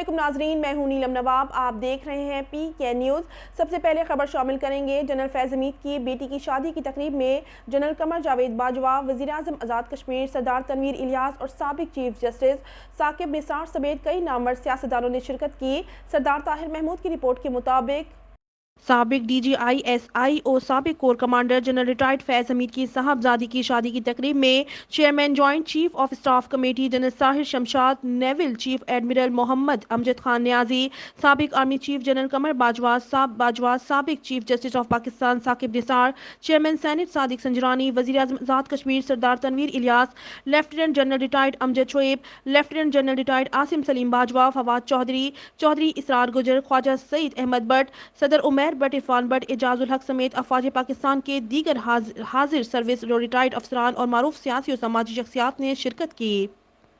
علیکم ناظرین، میں ہوں نیلم نواب، آپ دیکھ رہے ہیں پی کے نیوز۔ سب سے پہلے خبر شامل کریں گے۔ جنرل فیض حمید کی بیٹی کی شادی کی تقریب میں جنرل قمر جاوید باجوہ، وزیراعظم آزاد کشمیر سردار تنویر الیاس اور سابق چیف جسٹس ثاقب نثار سمیت کئی نامور سیاستدانوں نے شرکت کی۔ سردار طاہر محمود کی رپورٹ کے مطابق سابق D G I S I O سابق corps commander general retired Faiz Hameed کی صاحبزادی کی شادی کی تقریب میں chairman joint chief of staff committee general Tahir Shamshad, naval chief admiral Muhammad Amjad Khan Niazi, سابق army chief general Qamar Bajwa, سابق chief justice of Pakistan Saqib Nisar, chairman senate Sadiq Sanjrani, وزیراعظم Azad Kashmir Sardar Tanveer Ilyas, lieutenant general retired Amjad Shoaib, lieutenant general retired Asim Saleem Bajwa, Fawad Chaudhry اسرار گجر، خواجہ سعید احمد بٹ، صدر عمیر بٹ، عرفان بٹ، اعجاز الحق سمیت افواج پاکستان کے دیگر حاضر سروس ریٹائرڈ افسران اور معروف سیاسی و سماجی شخصیات نے شرکت کی۔